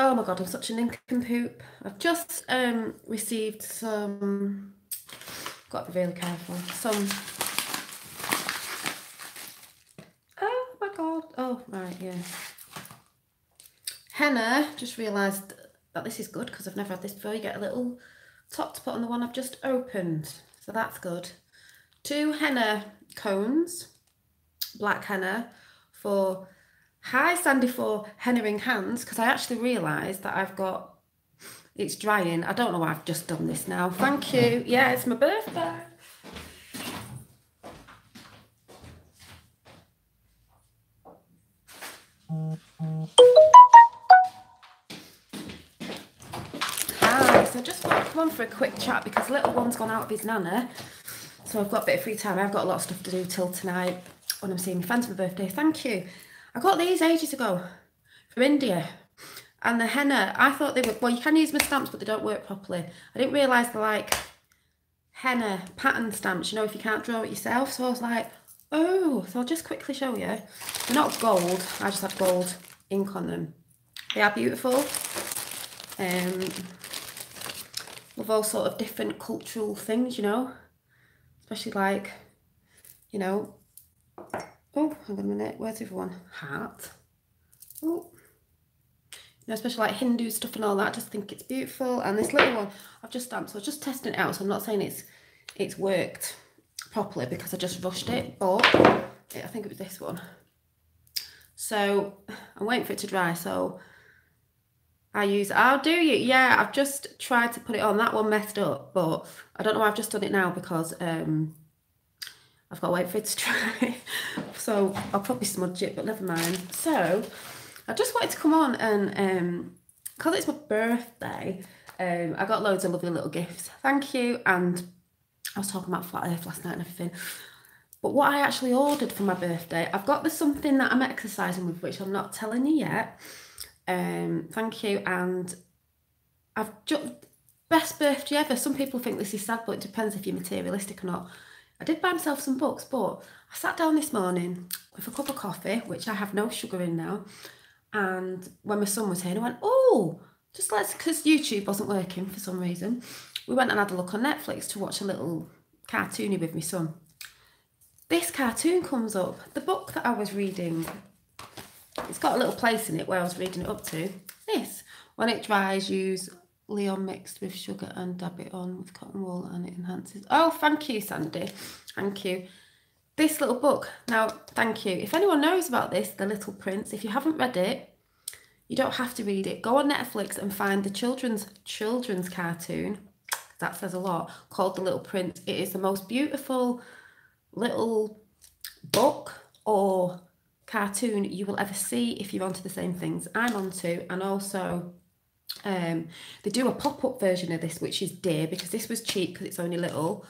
Oh my God, I'm such a nincompoop. I've just received some, got to be really careful, some, oh my God, oh right, yeah. Henna, just realised that this is good because I've never had this before. You get a little top to put on the one I've just opened, so that's good. 2 henna cones, black henna, for hi Sandy for hennaing hands, because I actually realised that I've got, it's drying. I don't know why I've just done this now. Thank you. Yeah, it's my birthday. Hi, so just want to come on for a quick chat because little one's gone out with his nana. So I've got a bit of free time. I've got a lot of stuff to do till tonight when I'm seeing my friends for my birthday. Thank you. I got these ages ago from India. And the henna, I thought they were, well, you can use my stamps, but they don't work properly. I didn't realise they're like henna pattern stamps, you know, if you can't draw it yourself. So I was like, oh, so I'll just quickly show you. They're not gold. I just had gold ink on them. They are beautiful. With all sort of different cultural things, you know. Especially like, you know, oh, hang on a minute, where's the other one? Heart. Oh, you know, especially like Hindu stuff and all that. I just think it's beautiful. And this little one, I've just stamped, so I was just testing it out. So I'm not saying it's worked properly because I just rushed it, but I think it was this one. So I'm waiting for it to dry. So I'll do you. Yeah, I've just tried to put it on. That one messed up, but I don't know why I've just done it now because I've got to wait for it to dry. So I'll probably smudge it, but never mind. So I just wanted to come on and, because it's my birthday, I got loads of lovely little gifts. Thank you. And I was talking about Flat Earth last night and everything. But what I actually ordered for my birthday, I've got something that I'm exercising with, which I'm not telling you yet. Thank you. And I've just, best birthday ever. Some people think this is sad, but it depends if you're materialistic or not. I did buy myself some books, but I sat down this morning with a cup of coffee, which I have no sugar in now. And when my son was here, I went, oh, just let's, because YouTube wasn't working for some reason. We went and had a look on Netflix to watch a little cartoony with my son. This cartoon comes up. The book that I was reading, it's got a little place in it where I was reading it up to. This, when it dries, use Leon mixed with sugar and dab it on with cotton wool and it enhances. Oh, thank you, Sandy. Thank you. This little book. Now, thank you. If anyone knows about this, The Little Prince, if you haven't read it, you don't have to read it. Go on Netflix and find the children's cartoon. That says a lot. Called The Little Prince. It is the most beautiful little book or cartoon you will ever see if you're onto the same things I'm onto. And also they do a pop-up version of this, which is dear, because this was cheap because it's only little,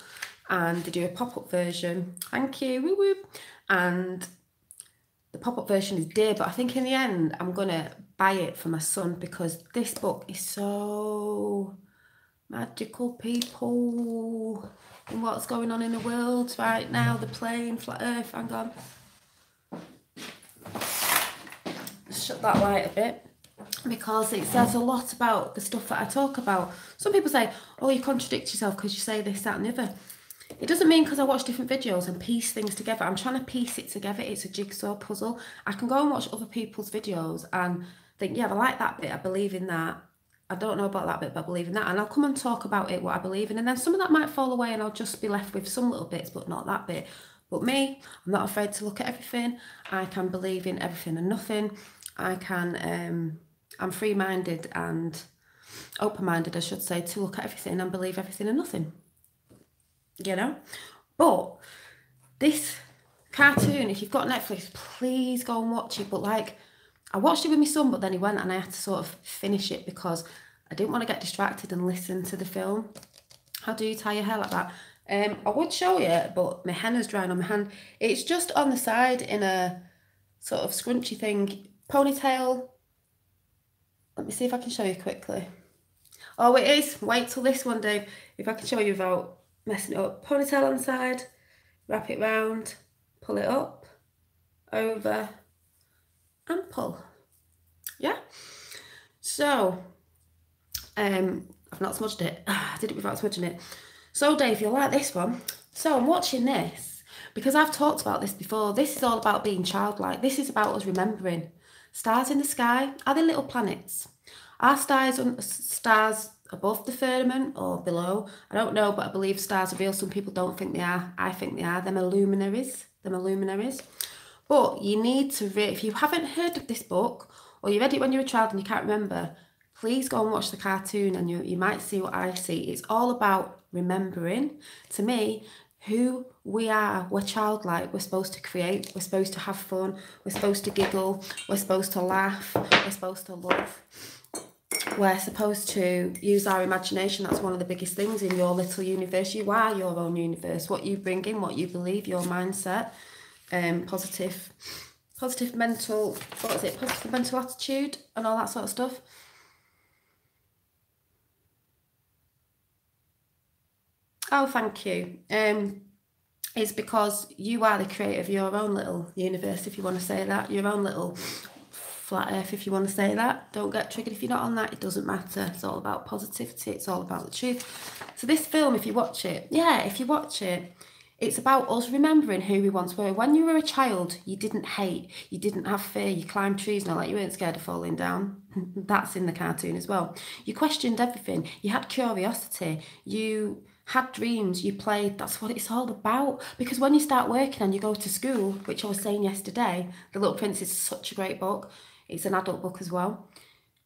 and they do a pop-up version. Thank you, woo woo. And the pop-up version is dear, but I think in the end I'm gonna buy it for my son because this book is so magical, people, and what's going on in the world right now. The plane, Flat Earth, hang on. Shut that light a bit, because it says a lot about the stuff that I talk about. Some people say, oh, you contradict yourself because you say this, that and the other. It doesn't mean because I watch different videos and piece things together. I'm trying to piece it together. It's a jigsaw puzzle. I can go and watch other people's videos and think, yeah, I like that bit, I believe in that. I don't know about that bit, but I believe in that. And I'll come and talk about it, what I believe in. And then some of that might fall away and I'll just be left with some little bits, but not that bit. But me, I'm not afraid to look at everything. I can believe in everything and nothing. I can, I'm free-minded and open-minded, I should say, to look at everything and believe everything and nothing. You know? But this cartoon, if you've got Netflix, please go and watch it. But like, I watched it with my son, but then he went and I had to sort of finish it because I didn't want to get distracted and listen to the film. How do you tie your hair like that? I would show you, but my henna's drying on my hand. It's just on the side in a sort of scrunchy thing. Ponytail. Let me see if I can show you quickly. Oh, it is. Wait till this one, Dave. If I can show you without messing it up. Ponytail on the side, wrap it round, pull it up, over, and pull. Yeah. So, I've not smudged it. I did it without smudging it. So Dave, you'll like this one. So I'm watching this because I've talked about this before. This is all about being childlike. This is about us remembering. Stars in the sky, are they little planets? Are stars above the firmament or below? I don't know, but I believe stars are real. Some people don't think they are. I think they are. Them are luminaries. But you need to, if you haven't heard of this book, or you read it when you were a child and you can't remember, please go and watch the cartoon and you might see what I see. It's all about remembering, to me, who we are. We're childlike. We're supposed to create. We're supposed to have fun. We're supposed to giggle. We're supposed to laugh. We're supposed to love. We're supposed to use our imagination. That's one of the biggest things in your little universe. You are your own universe. What you bring in, what you believe, your mindset, positive mental, positive mental attitude and all that sort of stuff. Oh, thank you. It's because you are the creator of your own little universe, if you want to say that, your own little flat earth, if you want to say that. Don't get triggered if you're not on that. It doesn't matter. It's all about positivity. It's all about the truth. So this film, if you watch it, it's about us remembering who we once were. When you were a child, you didn't hate, you didn't have fear, you climbed trees and all that, you weren't scared of falling down. That's in the cartoon as well. You questioned everything, you had curiosity, you had dreams, you played. That's what it's all about. Because when you start working and you go to school, which I was saying yesterday, The Little Prince is such a great book. It's an adult book as well.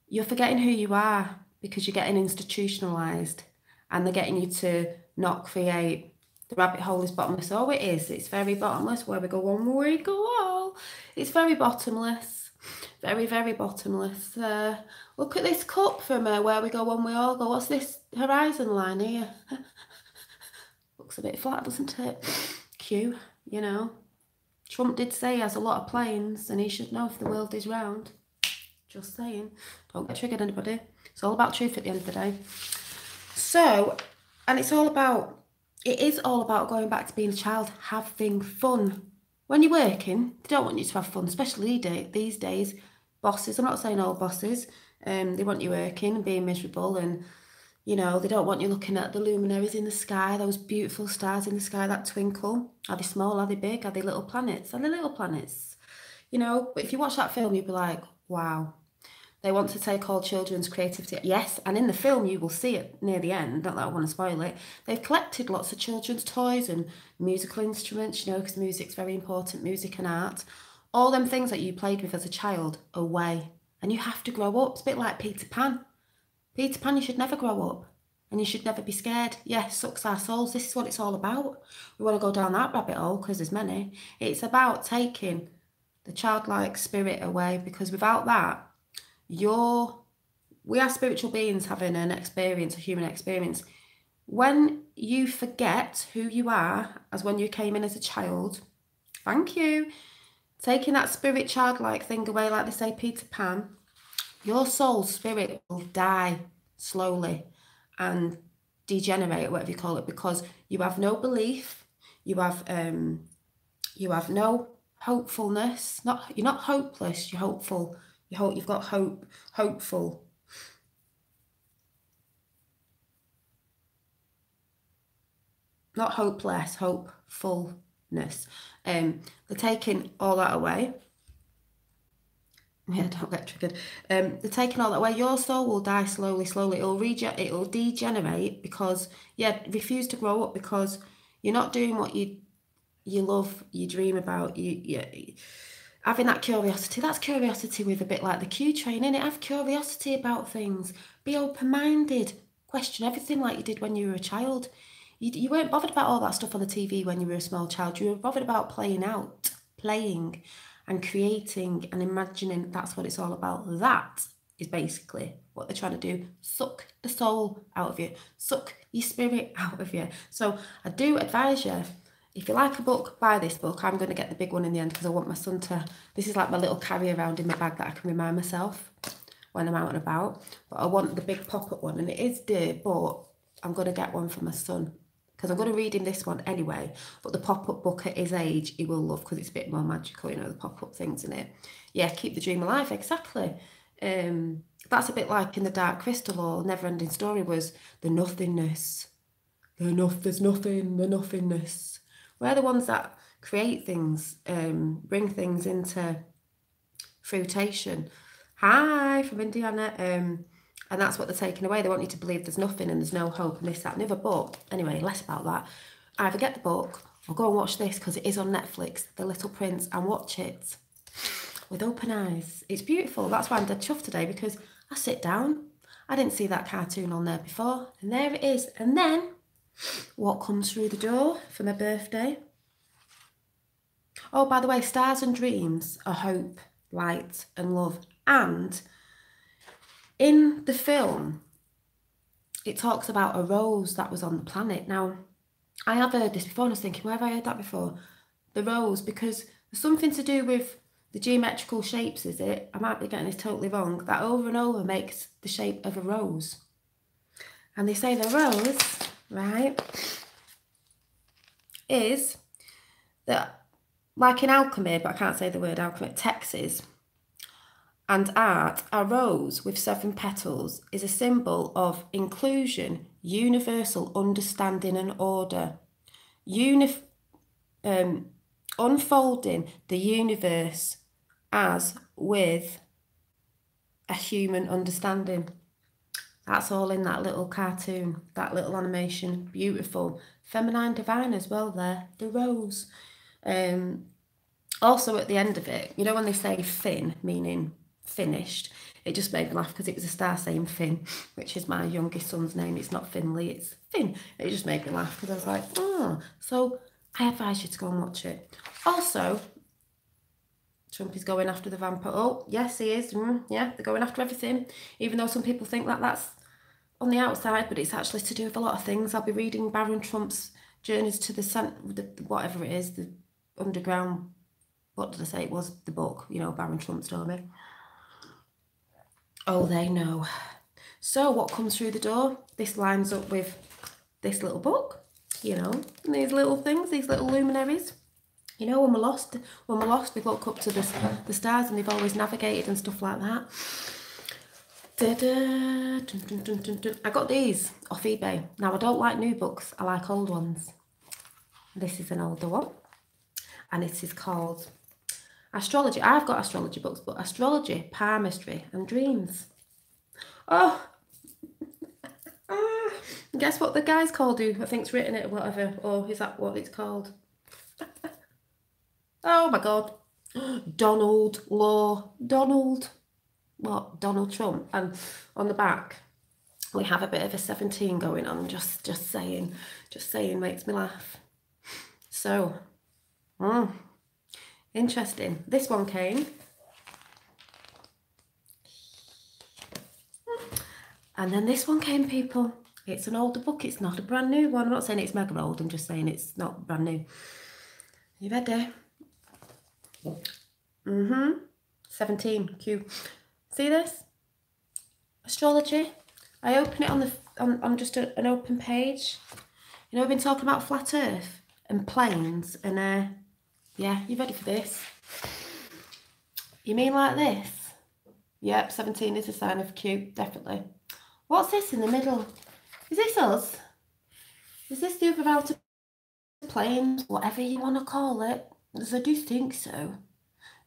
You're forgetting who you are because you're getting institutionalised and they're getting you to not create. The rabbit hole is bottomless. Oh, it is. It's very bottomless. Where we go one, we go all. It's very bottomless. Very, very bottomless. Look at this cup from Where We Go One, We All Go. What's this horizon line here? Looks a bit flat, doesn't it? Q, you know. Trump did say he has a lot of planes and he should know if the world is round. Just saying. Don't get triggered, anybody. It's all about truth at the end of the day. So, and it is all about going back to being a child, having fun. When you're working, they don't want you to have fun, especially these days. Bosses, I'm not saying all bosses, they want you working and being miserable, and you know, they don't want you looking at the luminaries in the sky, those beautiful stars in the sky that twinkle. Are they small? Are they big? Are they little planets? Are they little planets? You know, but if you watch that film, you'll be like, wow. They want to take all children's creativity. Yes, and in the film you will see it near the end. Not that I want to spoil it. They've collected lots of children's toys and musical instruments, you know, because music's very important, music and art. All them things that you played with as a child away. And you have to grow up. It's a bit like Peter Pan. Peter Pan, you should never grow up. And you should never be scared. Yes, sucks our souls. This is what it's all about. We want to go down that rabbit hole because there's many. It's about taking the childlike spirit away, because without that, we are spiritual beings having an experience, a human experience. When you forget who you are as when you came in as a child, thank you, taking that spirit childlike thing away, like they say, Peter Pan, your soul spirit will die slowly and degenerate, whatever you call it, because you have no belief, you have no hopefulness. You're not hopeless, you're hopeful. You've got hope, hopeful. Not hopeless, hopefulness. They're taking all that away. Yeah, don't get triggered. They're taking all that away. Your soul will die slowly. It'll degenerate because, refuse to grow up because you're not doing what you love, you dream about. Having that curiosity, that's curiosity with a bit like the Q train, innit? Have curiosity about things. Be open-minded. Question everything like you did when you were a child. You weren't bothered about all that stuff on the TV when you were a small child. You were bothered about playing and creating and imagining. That's what it's all about. That is basically what they're trying to do. Suck the soul out of you. Suck your spirit out of you. So I do advise you, if you like a book, buy this book. I'm going to get the big one in the end because I want my son to... This is like my little carry around in my bag that I can remind myself when I'm out and about. But I want the big pop-up one, and it is dear, but I'm going to get one for my son because I'm going to read him this one anyway. But the pop-up book at his age, he will love because it's a bit more magical, you know, the pop-up things in it. Yeah, keep the dream alive, exactly. that's a bit like in The Dark Crystal or Never Ending Story was the nothingness. There's nothing, the nothingness. We're the ones that create things, bring things into fruition. Hi, from Indiana. And that's what they're taking away. They want you to believe there's nothing and there's no hope and this, that, and the other. But anyway, less about that. Either get the book or go and watch this because it is on Netflix, The Little Prince, and watch it with open eyes. It's beautiful. That's why I'm dead chuffed today, because I sit down. I didn't see that cartoon on there before, and there it is. And then what comes through the door for my birthday? Oh, by the way, stars and dreams are hope, light, and love. And in the film, it talks about a rose that was on the planet. Now, I have heard this before, and I was thinking, where have I heard that before? The rose, because there's something to do with the geometrical shapes, is it? I might be getting this totally wrong. That over and over makes the shape of a rose. And they say the rose, right, is that, like in alchemy, but I can't say the word alchemy, Texas, and art, a rose with 7 petals is a symbol of inclusion, universal understanding and order. Unfolding the universe as with a human understanding. That's all in that little cartoon, that little animation. Beautiful. Feminine divine as well there, the rose. Also at the end of it, you know when they say fin, meaning finished, it just made me laugh because it was a star saying Finn, which is my youngest son's name. It's not Finley, it's Finn. It just made me laugh because I was like, oh. So I advise you to go and watch it. Also, Trump is going after the vampire. Oh, yes, he is. Yeah, they're going after everything. Even though some people think that that's on the outside, but it's actually to do with a lot of things. I'll be reading Baron Trump's Journeys to the whatever it is, the underground. What did I say? It was the book, you know, Baron Trump story. Oh, they know. So what comes through the door? This lines up with this little book, you know, and these little things, these little luminaries. You know, when we're lost, we look up to the stars, and they've always navigated and stuff like that. I got these off eBay. Now, I don't like new books. I like old ones. This is an older one, and it is called Astrology. I've got astrology books, but Astrology, Palmistry, and Dreams. Oh, guess what the guy's called who I think's written it or whatever, or is that what it's called? Oh my God, Donald Trump. And on the back, we have a bit of a 17 going on. Just saying makes me laugh. So, interesting. This one came. And then this one came, people. It's an older book. It's not a brand new one. I'm not saying it's mega old. I'm just saying it's not brand new. You ready? 17. Q. See this? Astrology. I open it on just an open page. You know, we've been talking about flat Earth and planes and yeah, you ready for this? You mean like this? Yep, 17 is a sign of Q, definitely. What's this in the middle? Is this us? Is this the other outer plane? Whatever you want to call it. Because I do think so.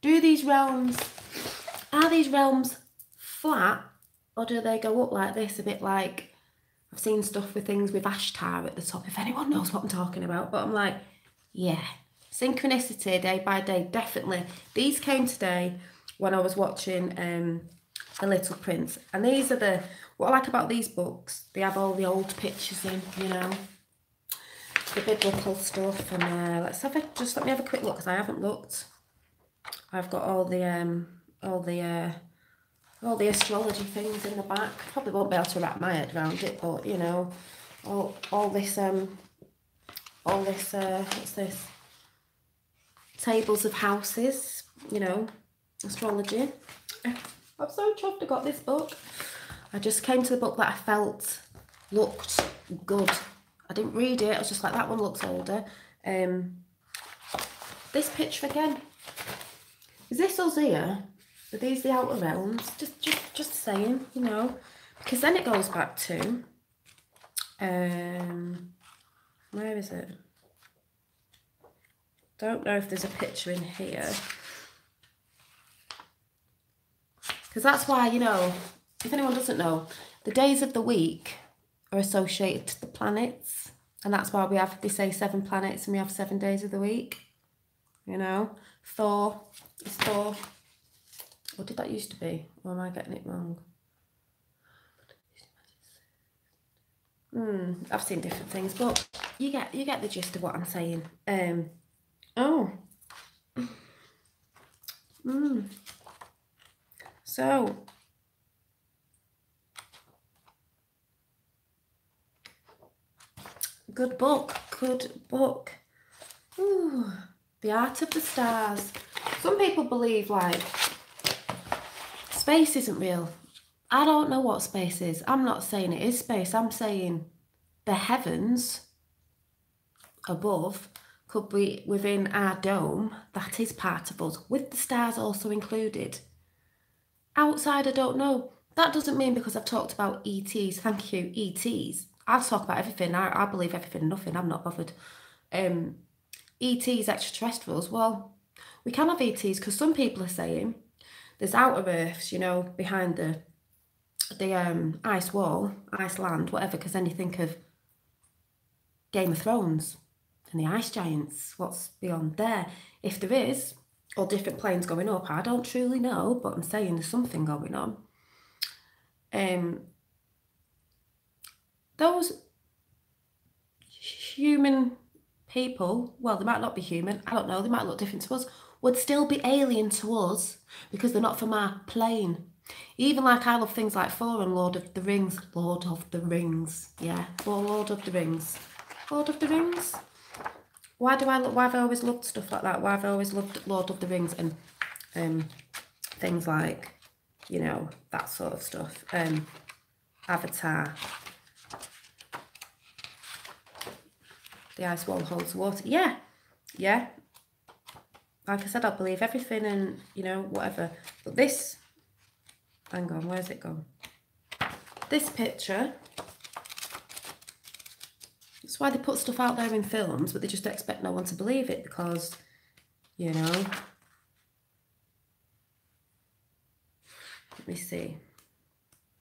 Are these realms flat, or do they go up like this? A bit like, I've seen stuff with things with Ashtar at the top, if anyone knows what I'm talking about. But I'm like, yeah. Synchronicity, day by day, definitely. These came today when I was watching The Little Prince. And these are what I like about these books, they have all the old pictures in, you know, the biblical stuff. And just let me have a quick look, because I haven't looked. I've got all the astrology things in the back. Probably won't be able to wrap my head around it, but you know, all this what's this? Tables of houses, you know, astrology. I'm so chuffed I got this book. I just came to the book that I felt looked good. I didn't read it, I was just like, that one looks older. This picture again. Is this us here? Are these the outer realms? Just saying, you know, because then it goes back to, where is it? Don't know if there's a picture in here. Because that's why, you know, if anyone doesn't know, the days of the week are associated to the planets. And that's why we have, they say 7 planets and we have 7 days of the week. You know, Thor is Thor. What did that used to be? Or am I getting it wrong? I've seen different things, but you get the gist of what I'm saying. So good book. Ooh, The Art of the Stars. Some people believe like space isn't real. I don't know what space is. I'm not saying it is space. I'm saying the heavens above could be within our dome. That is part of us, with the stars also included. Outside, I don't know. That doesn't mean because I've talked about ETs, thank you, ETs. I'll talk about everything. I believe everything and nothing. I'm not bothered. ETs, extraterrestrials, well, we can have ETs because some people are saying there's outer Earths, you know, behind the ice wall, ice land, whatever, because then you think of Game of Thrones and the ice giants, what's beyond there. If there is, or different planes going up, I don't truly know, but I'm saying there's something going on. Those human people, well, they might not be human, I don't know, they might look different to us, would still be alien to us because they're not from our plane. Even like I love things like Thor and Lord of the Rings, yeah, Lord of the Rings. Why have I always loved stuff like that? Why have I always loved Lord of the Rings and things like, you know, that sort of stuff. Avatar. The ice wall holds water. Yeah. Like I said, I believe everything and, you know, whatever. But this, hang on, where's it gone? This picture, that's why they put stuff out there in films, but they just expect no one to believe it because, you know. Let me see.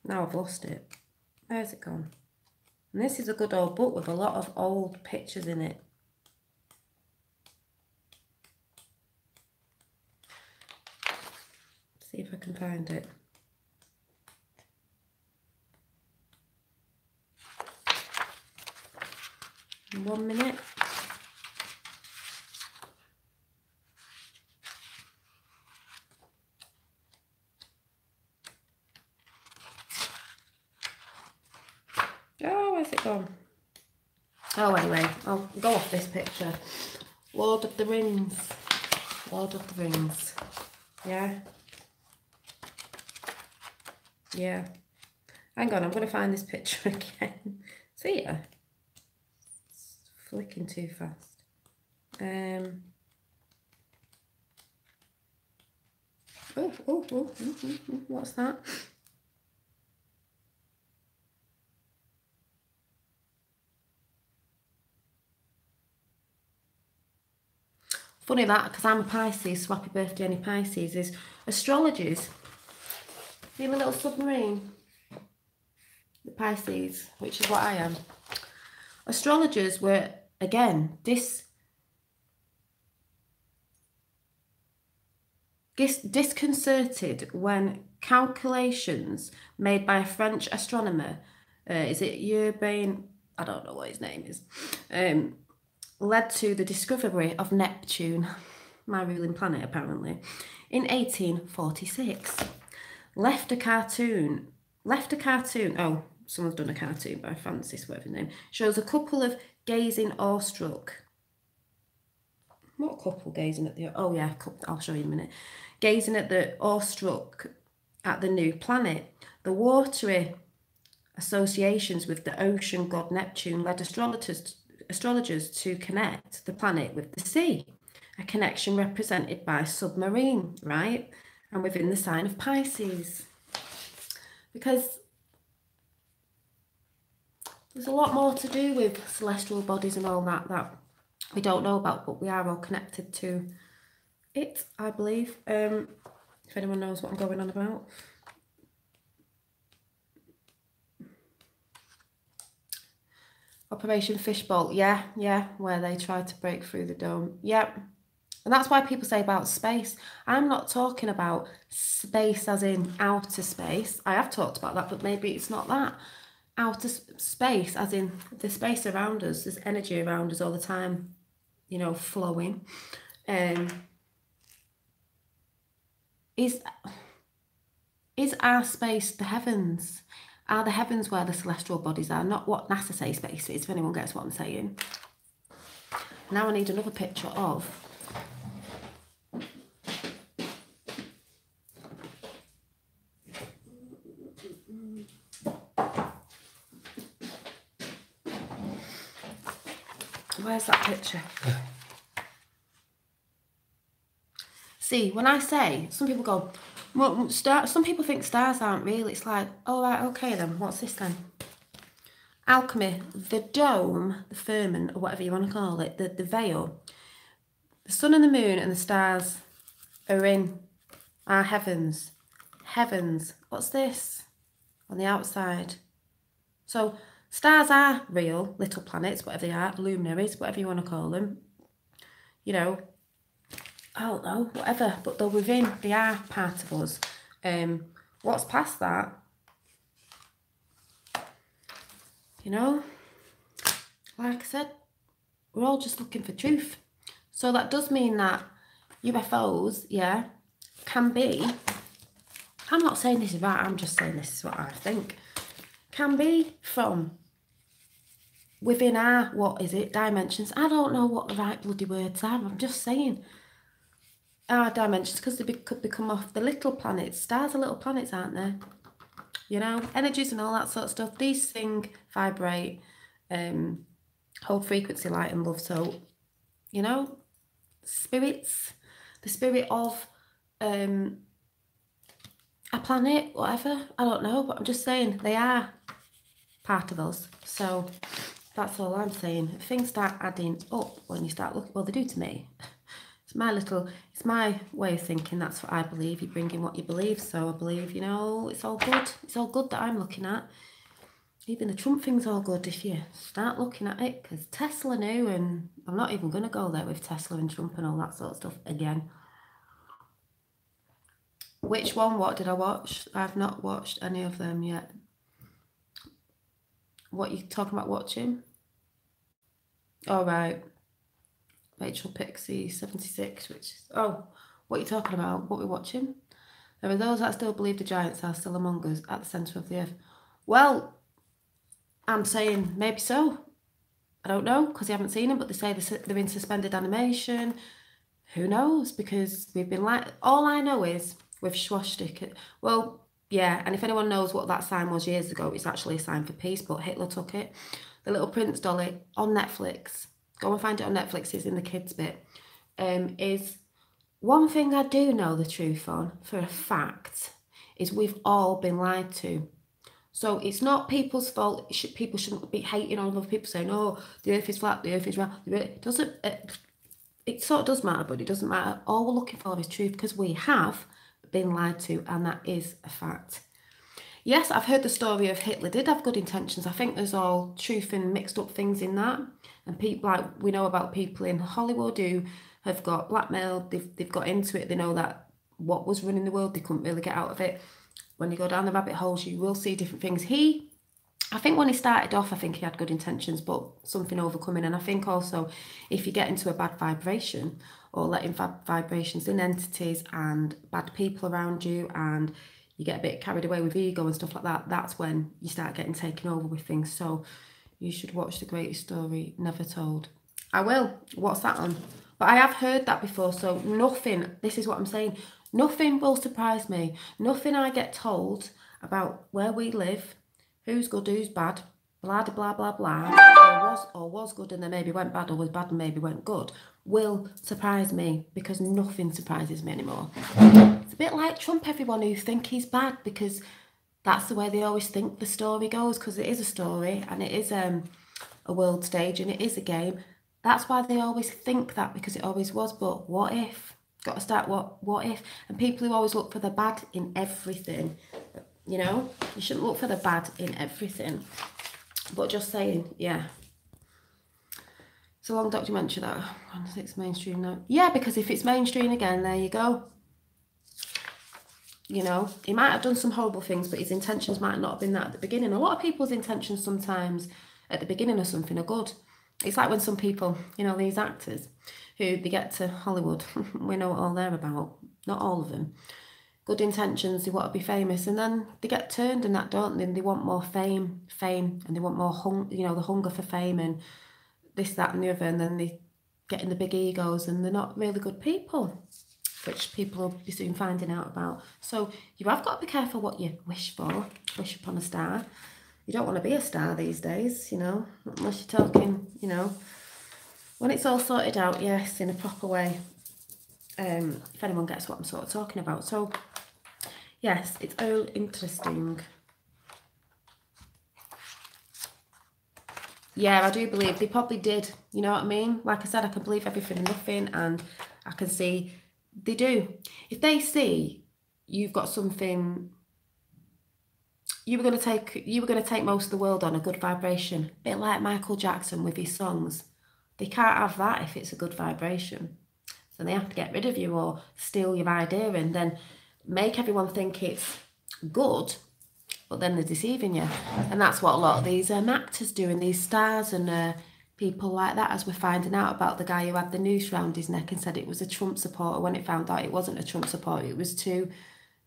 Now I've lost it. Where's it gone? And this is a good old book with a lot of old pictures in it. Let's see if I can find it. In 1 minute. Oh, where's it gone? Oh, anyway, I'll go off this picture. Lord of the Rings. Yeah. Yeah. Hang on, I'm going to find this picture again. See ya. It's flicking too fast. What's that? Funny that, because I'm a Pisces, so happy birthday any Pisces, is astrologers. See my little submarine? The Pisces, which is what I am. Astrologers were, again, disconcerted when calculations made by a French astronomer, is it Urbain? I don't know what his name is, led to the discovery of Neptune, my ruling planet apparently, in 1846. Left a cartoon, oh, someone's done a cartoon by Francis, whatever his name, shows a couple of gazing awestruck. What couple gazing at the, oh yeah, I'll show you in a minute. Gazing at the awestruck at the new planet. The watery associations with the ocean god Neptune led astrologers to connect the planet with the sea, a connection represented by submarine, right? and within the sign of Pisces. Because there's a lot more to do with celestial bodies and all that we don't know about, but we are all connected to it, I believe. If anyone knows what I'm going on about. Operation Fishbowl, yeah, where they tried to break through the dome. Yep. And that's why people say about space. I'm not talking about space as in outer space. I have talked about that, but maybe it's not that. Outer space as in the space around us. There's energy around us all the time, you know, flowing. Is our space the heavens? Are the heavens where the celestial bodies are? Not what NASA say space is, if anyone gets what I'm saying. Now I need another picture of where's that picture? See, when I say, some people go, well, some people think stars aren't real. It's like, oh, right, okay then, what's this then? Alchemy, the dome, the firmament, or whatever you want to call it, the veil. The sun and the moon and the stars are in our heavens. Heavens. What's this? On the outside. So stars are real, little planets, whatever they are, luminaries, whatever you want to call them. You know, I don't know, whatever, but they're within, they are part of us. What's past that? You know, like I said, we're all just looking for truth. So that does mean that UFOs, yeah, can be, I'm not saying this is right, I'm just saying this is what I think, can be from within our, what is it, dimensions. I don't know what the right bloody words are, I'm just saying. Our dimensions, because they could become off the little planets. Stars are little planets, aren't they? You know, energies and all that sort of stuff. These sing, vibrate, hold frequency, light and love. So, you know, spirits, the spirit of a planet, whatever, I don't know, but I'm just saying they are part of us. So that's all I'm saying. If things start adding up when you start looking, well, they do to me. It's my way of thinking. That's what I believe. You bring in what you believe. So I believe, you know, it's all good. It's all good that I'm looking at. Even the Trump thing's all good if you start looking at it, because Tesla knew, and I'm not even going to go there with Tesla and Trump and all that sort of stuff again. Which one? What did I watch? I've not watched any of them yet. What are you talking about watching? All right. Rachel Pixie 76, which is, oh, what are you talking about? What we're watching? There are those that still believe the giants are still among us at the centre of the earth. Well, I'm saying maybe so. I don't know, because I haven't seen them, but they say they're in suspended animation. Who knows? Because we've been like, all I know is with swastika. Well, yeah, and if anyone knows what that sign was years ago, it's actually a sign for peace, but Hitler took it. The Little Prince dolly on Netflix. Go and find it on Netflix, it's in the kids bit. Is one thing I do know the truth on, for a fact, is we've all been lied to. So it's not people's fault. People shouldn't be hating on other people saying, oh, the earth is flat, the earth is round. It doesn't, it sort of does matter, but it doesn't matter. All we're looking for is truth, because we have been lied to, and that is a fact. Yes, I've heard the story of Hitler did have good intentions. I think there's all truth and mixed up things in that. And people, like, we know about people in Hollywood who have got blackmailed, they've got into it, they know that what was running the world, they couldn't really get out of it. When you go down the rabbit holes, you will see different things. I think when he started off, I think he had good intentions, but something overcoming. And I think also, if you get into a bad vibration, or letting bad vibrations in entities and bad people around you, and you get a bit carried away with ego and stuff like that, that's when you start getting taken over with things. So you should watch The Greatest Story Never Told. I will. What's that on? But I have heard that before, so nothing, this is what I'm saying, nothing will surprise me. Nothing I get told about where we live, who's good, who's bad, blah, blah, blah, blah, or was good and then maybe went bad, or was bad and maybe went good, will surprise me, because nothing surprises me anymore. It's a bit like Trump, everyone who think he's bad because that's the way they always think the story goes, because it is a story and it is a world stage and it is a game. That's why they always think that, because it always was. But what if? Got to start what if? And people who always look for the bad in everything, you know, you shouldn't look for the bad in everything. But just saying, yeah. It's a long documentary that it's mainstream now. Yeah, because if it's mainstream again, there you go. You know, he might have done some horrible things, but his intentions might not have been that at the beginning. A lot of people's intentions sometimes at the beginning of something are good. It's like when some people, you know, these actors who they get to Hollywood, we know what all they're about. Not all of them. Good intentions, they want to be famous, and then they get turned and that, don't they? And they want more fame, and they want more, you know, the hunger for fame and this, that and the other, and then they get in the big egos and they're not really good people, which people will be soon finding out about. So you have got to be careful what you wish for. Wish upon a star. You don't want to be a star these days, you know, unless you're talking, you know, when it's all sorted out, yes, in a proper way. If anyone gets what I'm sort of talking about. So, yes, it's all interesting. Yeah, I do believe they probably did, you know what I mean? Like I said, I can believe everything and nothing, and I can see they do. If they see you've got something, you were going to take most of the world on a good vibration, a bit like Michael Jackson with his songs. They can't have that if it's a good vibration. So they have to get rid of you or steal your idea and then make everyone think it's good, but then they're deceiving you. And that's what a lot of these actors do, and these stars and people like that, as we're finding out about the guy who had the noose round his neck and said it was a Trump supporter, when it found out it wasn't a Trump supporter, it was two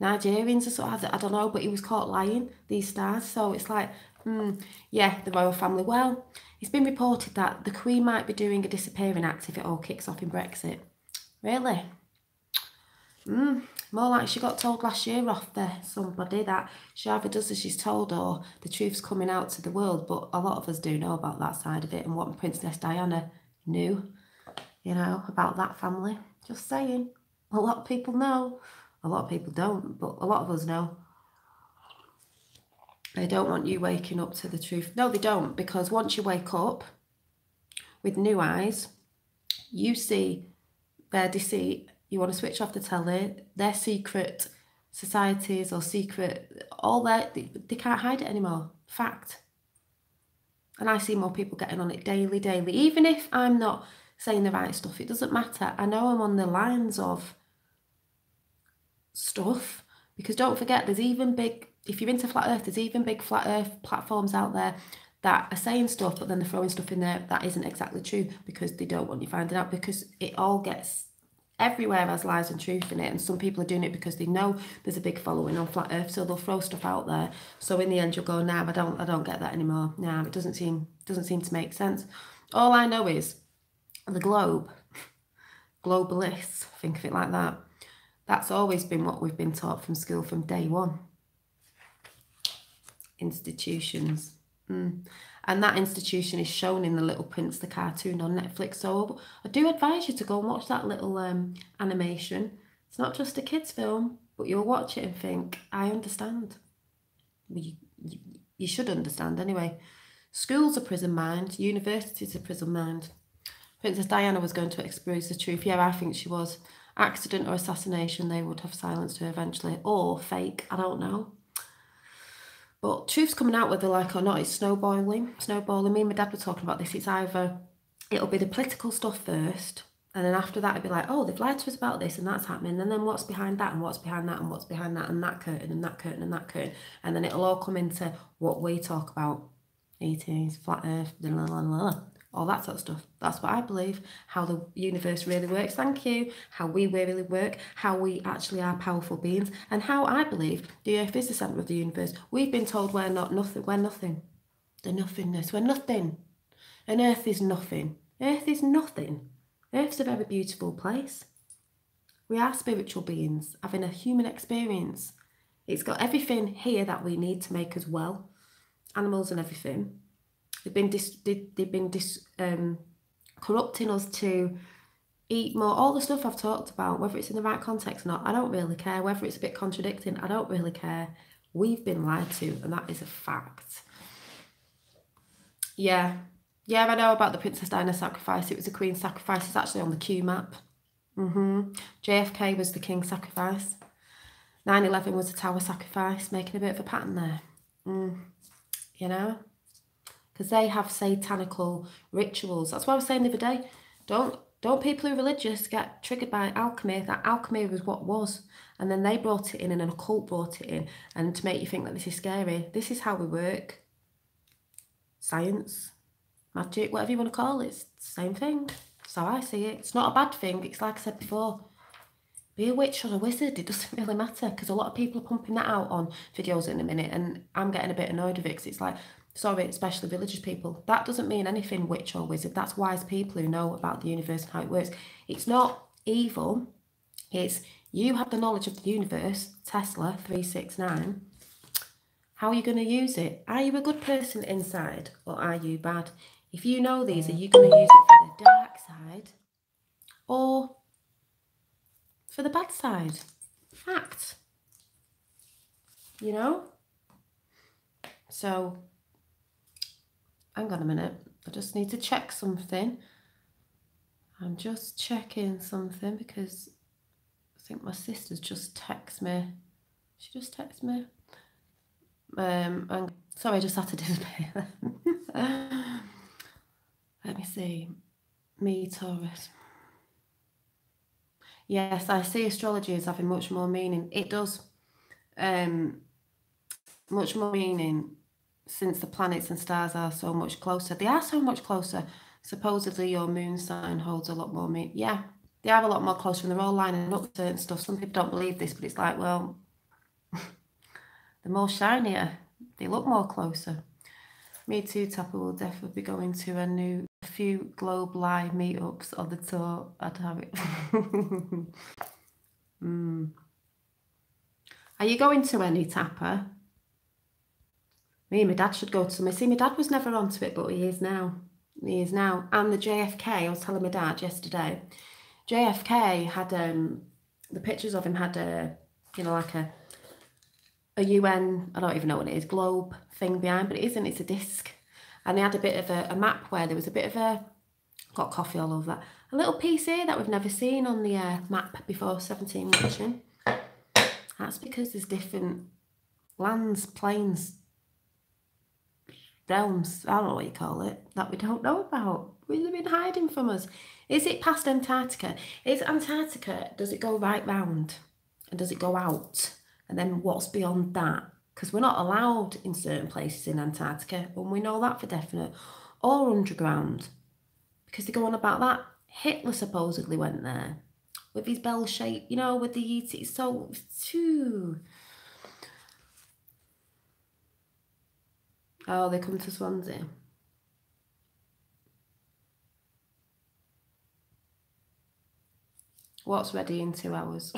Nigerians or something, I don't know, but he was caught lying, these stars. So it's like, yeah, the royal family. Well, it's been reported that the Queen might be doing a disappearing act if it all kicks off in Brexit. Really? More like she got told last year off there, somebody, that she either does as she's told or the truth's coming out to the world. But a lot of us do know about that side of it and what Princess Diana knew, you know, about that family. Just saying. A lot of people know. A lot of people don't, but a lot of us know. They don't want you waking up to the truth. No, they don't, because once you wake up with new eyes, you see their deceit. You want to switch off the telly, their secret societies or secret, all that, they can't hide it anymore. Fact. And I see more people getting on it daily. Even if I'm not saying the right stuff, it doesn't matter. I know I'm on the lines of stuff, because don't forget, there's even big, if you're into flat earth, there's even big flat earth platforms out there that are saying stuff, but then they're throwing stuff in there that isn't exactly true, because they don't want you finding out, because it all gets, everywhere has lies and truth in it, and some people are doing it because they know there's a big following on flat earth, so they'll throw stuff out there. So in the end you'll go, nah, I don't get that anymore. Nah, it doesn't seem to make sense. All I know is the globe, globalists, think of it like that. That's always been what we've been taught from school from day one. Institutions. And that institution is shown in The Little Prince, the cartoon on Netflix. So I do advise you to go and watch that little animation. It's not just a kid's film, but you'll watch it and think, I understand. Well, you should understand anyway. Schools are prison mind, universities are prison mind. Princess Diana was going to expose the truth. Yeah, I think she was. Accident or assassination, they would have silenced her eventually. Or fake, I don't know. But truth's coming out whether like or not. It's snowballing. Me and my dad were talking about this. It's either, it'll be the political stuff first, and then after that it'll be like, oh, they've lied to us about this and that's happening, and then what's behind that and what's behind that and what's behind that, and that curtain and that curtain and that curtain, and then it'll all come into what we talk about. ETs, flat earth, blah, blah, blah, blah. All that sort of stuff. That's what I believe. How the universe really works. Thank you. How we really work. How we actually are powerful beings. And how I believe the earth is the centre of the universe. We've been told we're not nothing. We're nothing. The nothingness. We're nothing. And earth is nothing. Earth is nothing. Earth's a very beautiful place. We are spiritual beings having a human experience. It's got everything here that we need to make us well. Animals and everything. They've been corrupting us to eat more, all the stuff I've talked about, whether it's in the right context or not, I don't really care. Whether it's a bit contradicting, I don't really care. We've been lied to, and that is a fact. Yeah. Yeah, I know about the Princess Diana sacrifice. It was the Queen's sacrifice. It's actually on the Q map. JFK was the King's sacrifice. 9/11 was the Tower sacrifice, making a bit of a pattern there. You know? Because they have satanical rituals. That's what I was saying the other day. Don't people who are religious get triggered by alchemy. That alchemy was what was. And then they brought it in, and an occult brought it in. And to make you think that this is scary. This is how we work. Science, magic, whatever you want to call it. It's the same thing. That's how I see it. It's not a bad thing. It's like I said before. Be a witch or a wizard, it doesn't really matter, because a lot of people are pumping that out on videos in a minute, and I'm getting a bit annoyed with it, because it's like, sorry, especially religious people, that doesn't mean anything, witch or wizard. That's wise people who know about the universe and how it works. It's not evil, it's you have the knowledge of the universe, Tesla 369. How are you going to use it? Are you a good person inside, or are you bad? If you know these, are you going to use it for the dark side, or for the bad side? Fact. You know? So, hang on a minute. I just need to check something. I'm just checking something because I think my sister's just texted me. She just texted me. Sorry, I just had to disappear. Let me see. Me, Taurus. Yes, I see astrology as having much more meaning. It does. Much more meaning since the planets and stars are so much closer. They are so much closer. Supposedly your moon sign holds a lot more meaning. Yeah, they are a lot more closer, and they're all lining up with certain stuff. Some people don't believe this, but it's like, well, they're more shinier. They look more closer. Me too, Tapper will definitely be going to a few Globe Live meetups on the tour. I'd have it. Are you going to any, Tapper? Me and my dad should go to some. See, my dad was never onto it, but he is now. He is now. And the JFK, I was telling my dad yesterday, JFK had, the pictures of him had like a UN, I don't even know what it is, globe thing behind, but it isn't, it's a disc. And they had a bit of a map where there was a bit of a, got coffee all over that, a little piece here that we've never seen on the map before, 17 watching. That's because there's different lands, planes, realms, I don't know what you call it, that we don't know about. We've been hiding from us. Is it past Antarctica? Is Antarctica, does it go right round? And does it go out? And then what's beyond that? Because we're not allowed in certain places in Antarctica, and we know that for definite. Or underground. Because they go on about that. Hitler supposedly went there with his bell shape, you know, with the ET. So, oh, they come to Swansea. What's ready in 2 hours?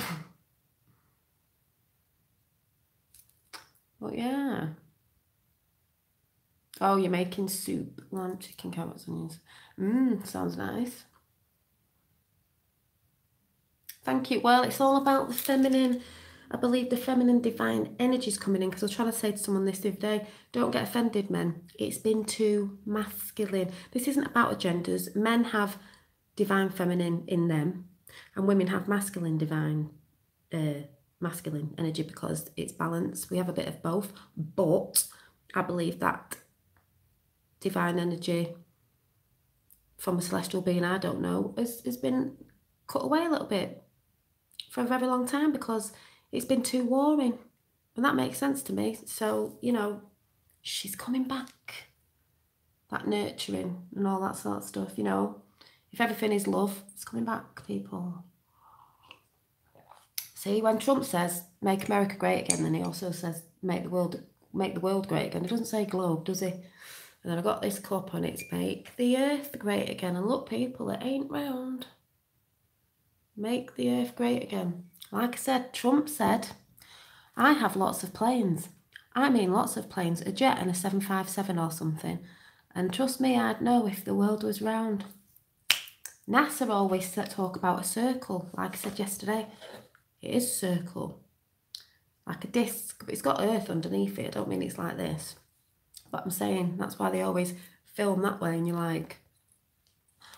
Well, yeah. Oh, you're making soup. Lamb, chicken, carrots, onions. Sounds nice. Thank you. Well, it's all about the feminine. I believe the feminine divine energy is coming in, because I was trying to say to someone this the other day, don't get offended, men. It's been too masculine. This isn't about agendas. Men have divine feminine in them, and women have masculine divine masculine energy, because it's balanced. We have a bit of both, but I believe that divine energy from a celestial being, I don't know, has been cut away a little bit for a very long time, because it's been too warring, and that makes sense to me. So, you know, she's coming back, that nurturing and all that sort of stuff, you know. If everything is love, it's coming back, people. See, when Trump says, make America great again, then he also says, make the world great again. He doesn't say globe, does he? And then I got this cup and it's make the earth great again. And look, people, it ain't round. Make the earth great again. Like I said, Trump said, I have lots of planes. I mean lots of planes, a jet and a 757 or something. And trust me, I'd know if the world was round. NASA always talk about a circle, like I said yesterday. It is a circle, like a disc, but it's got Earth underneath it. I don't mean it's like this. But I'm saying that's why they always film that way, and you're like,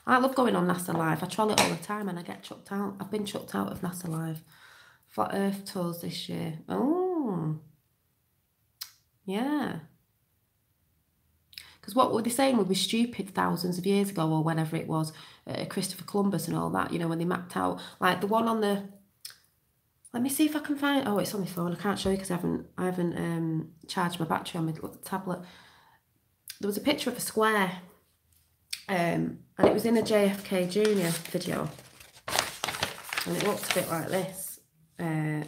I love going on NASA Live. I troll it all the time and I get chucked out. I've been chucked out of NASA Live. Flat Earth tours this year. Oh, yeah. Because what were they saying would be stupid thousands of years ago or whenever it was, Christopher Columbus and all that, you know, when they mapped out, like the one on the, let me see if I can find, oh, it's on my phone. I can't show you because I haven't charged my battery on my tablet. There was a picture of a square, and it was in a JFK Jr. video, and it looked a bit like this. A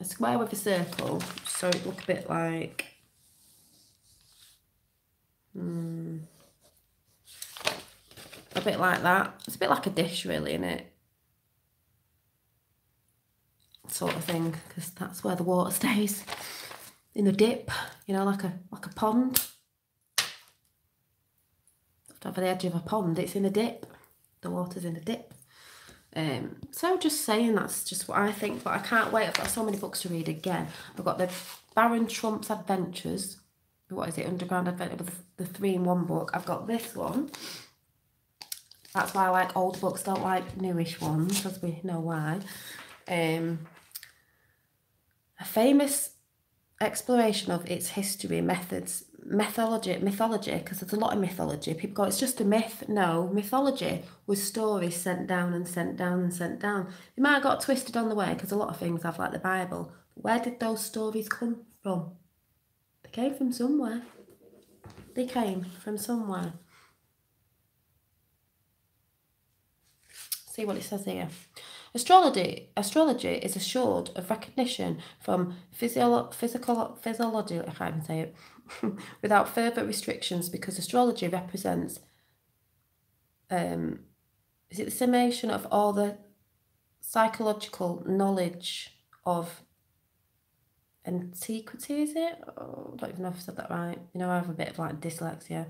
square with a circle, so it looked a bit like, a bit like that. It's a bit like a dish, really, isn't it? Sort of thing, because that's where the water stays, in a dip, you know, like a pond. Over the edge of a pond, it's in a dip. The water's in a dip. So just saying, that's just what I think, but I can't wait. I've got so many books to read again. I've got the Baron Trump's Adventures. What is it? Underground Adventure, the 3-in-1 book. I've got this one. That's why I like old books, don't like newish ones, as we know why. A famous exploration of its history, methods, mythology, because there's a lot of mythology. People go, it's just a myth. No, mythology was stories sent down and sent down and sent down. They might have got twisted on the way, because a lot of things have, like the Bible. Where did those stories come from? They came from somewhere. They came from somewhere. See what it says here. Astrology is assured of recognition from physiology, I can't even say it, without further restrictions, because astrology represents, is it the summation of all the psychological knowledge of antiquity, is it? Oh, I don't even know if I said that right. You know, I have a bit of like dyslexia.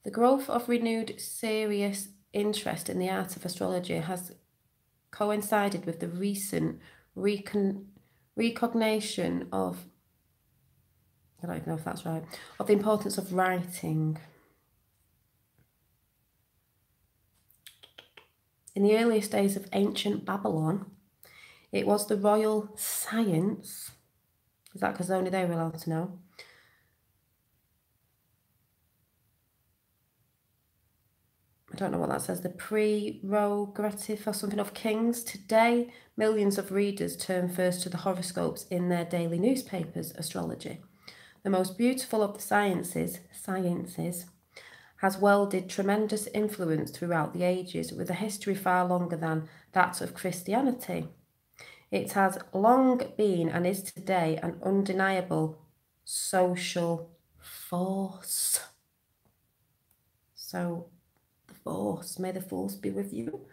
The growth of renewed serious interest in the art of astrology has coincided with the recent recognition of, I don't even know if that's right, of the importance of writing. In the earliest days of ancient Babylon, it was the royal science, is that because only they were allowed to know? I don't know what that says, the prerogative or something of kings. Today, millions of readers turn first to the horoscopes in their daily newspapers, astrology. The most beautiful of the sciences, has wielded tremendous influence throughout the ages, with a history far longer than that of Christianity. It has long been and is today an undeniable social force. So, the force, may the force be with you.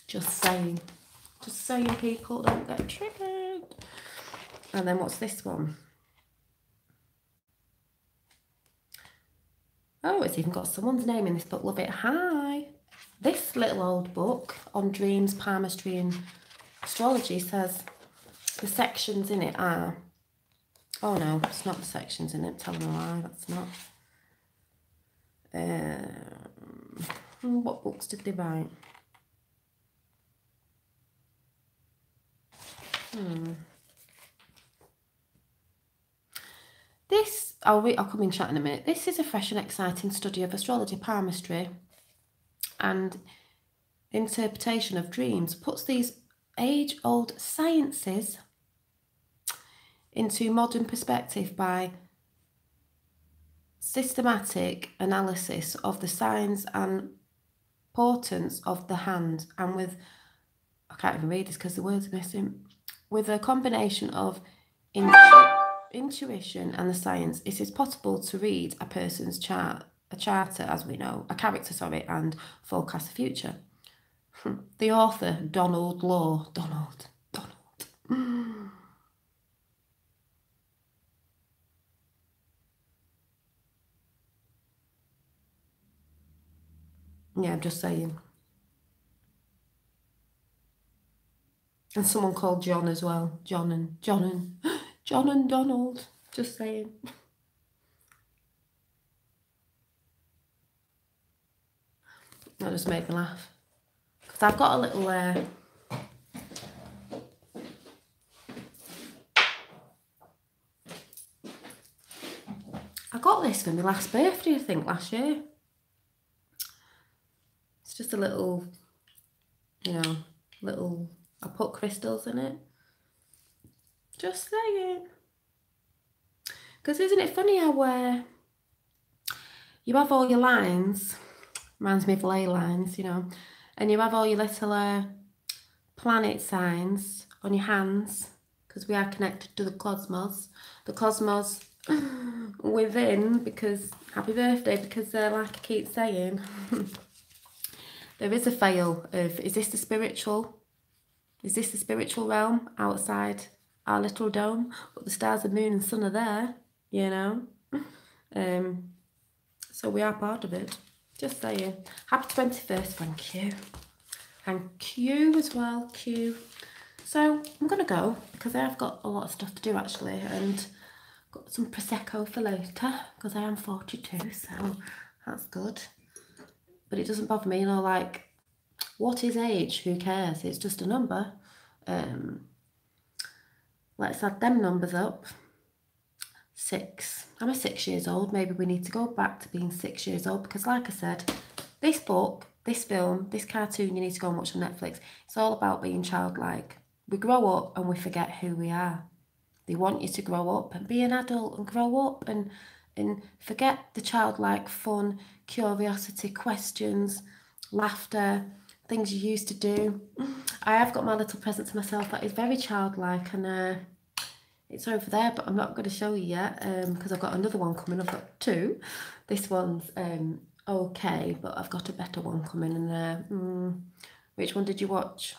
Just saying, people, don't get triggered. And then what's this one? Oh, it's even got someone's name in this book. Love it. Hi. This little old book on dreams, palmistry and astrology says the sections in it are... Oh, no, it's not the sections in it. Telling a lie, that's not. What books did they write? This, I'll come in chat in a minute. This is a fresh and exciting study of astrology, palmistry, and interpretation of dreams. Puts these age-old sciences into modern perspective by systematic analysis of the signs and portents of the hand, and with, I can't even read this because the words are missing, with a combination of intuition and the science, it is possible to read a person's character, as we know, and forecast the future. The author, Donald Law, Donald, Yeah, I'm just saying. And someone called John as well. John and Donald. Just saying. That just made me laugh. Because I've got a little I got this for my last birthday, I think, last year. It's just a little, you know, I put crystals in it. Just saying. Because isn't it funny how you have all your lines, reminds me of ley lines, you know, and you have all your little planet signs on your hands, because we are connected to the cosmos. The cosmos within, because happy birthday, because like I keep saying, there is a fail of, is this the spiritual realm outside our little dome? But the stars, the moon and sun are there, you know. So we are part of it. Just saying. Happy 21st, thank you. Thank you as well, Q. So I'm going to go, because I have got a lot of stuff to do actually, and got some Prosecco for later, because I am 42, so that's good. But it doesn't bother me, you know, like, what is age? Who cares? It's just a number. Let's add them numbers up. 6. I'm 6 years old. Maybe we need to go back to being 6 years old, because like I said, this book, this film, this cartoon you need to go and watch on Netflix, it's all about being childlike. We grow up and we forget who we are. They want you to grow up and be an adult and grow up and forget the childlike fun, curiosity, questions, laughter, things you used to do. I have got my little present to myself that is very childlike, and it's over there, but I'm not going to show you yet, because I've got another one coming. I've got 2. This one's okay, but I've got a better one coming. And which one did you watch?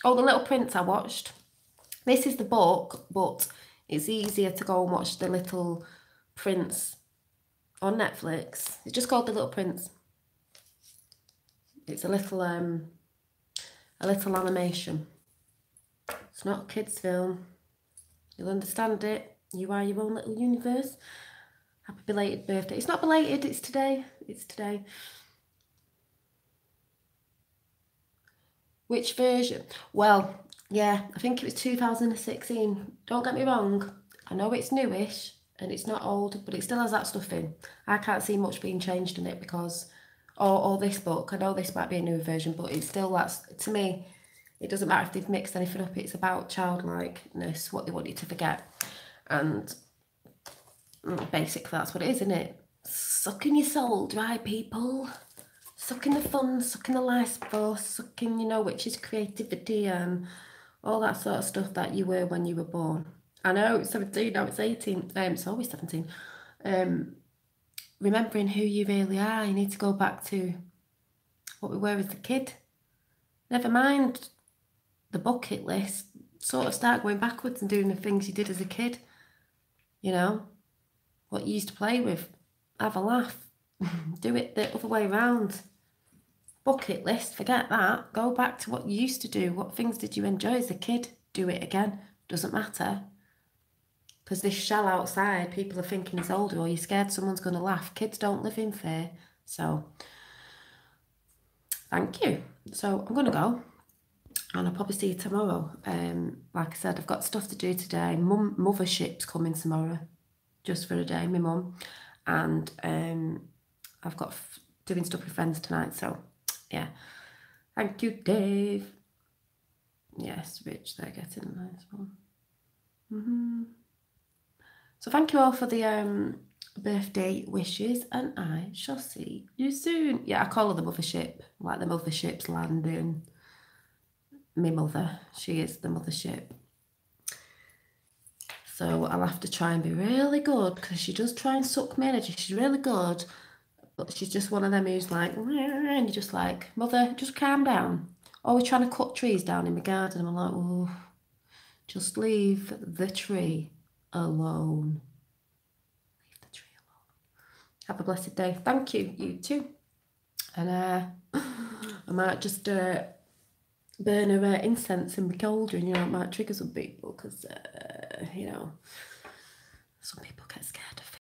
Oh, The Little Prince I watched. This is the book, but it's easier to go and watch The Little Prince on Netflix. It's just called The Little Prince. It's a little animation. It's not a kids' film. You'll understand it. You are your own little universe. Happy belated birthday. It's not belated, it's today. It's today. Which version? Well, yeah, I think it was 2016. Don't get me wrong. I know it's newish and it's not old, but it still has that stuff in. I can't see much being changed in it because, or this book, I know this might be a newer version, but it's still, that's, to me, it doesn't matter if they've mixed anything up. It's about childlikeness, what they want you to forget. And basically that's what it is, isn't it? Sucking your soul dry, people. Sucking the fun, sucking the life force, sucking, you know, which is creativity and all that sort of stuff that you were when you were born. I know it's 17, now it's 18, it's always 17. Remembering who you really are, you need to go back to what we were as a kid. Never mind the bucket list, sort of start going backwards and doing the things you did as a kid. You know, what you used to play with, have a laugh, do it the other way around. Bucket list, forget that. Go back to what you used to do. What things did you enjoy as a kid? Do it again. Doesn't matter. Because this shell outside, people are thinking it's older, or you're scared someone's going to laugh. Kids don't live in fear. So, thank you. So, I'm going to go. And I'll probably see you tomorrow. Like I said, I've got stuff to do today. Mothership's coming tomorrow. Just for a day, my mum. And I've got doing stuff with friends tonight. So, yeah. Thank you, Dave. Yes, Rich, they're getting a nice one. So thank you all for the birthday wishes, and I shall see you soon. Yeah, I call her the mothership, like the mothership's landing. My mother, she is the mothership. So I'll have to try and be really good, because she does try and suck my energy. She's really good, but she's just one of them who's like, and you're just like, mother, just calm down. Always trying to cut trees down in my garden. And I'm like, oh, just leave the tree alone. Leave the tree alone. Have a blessed day. Thank you, you too. And I might just burn a incense in my cauldron, you know, it might trigger some people because, you know, some people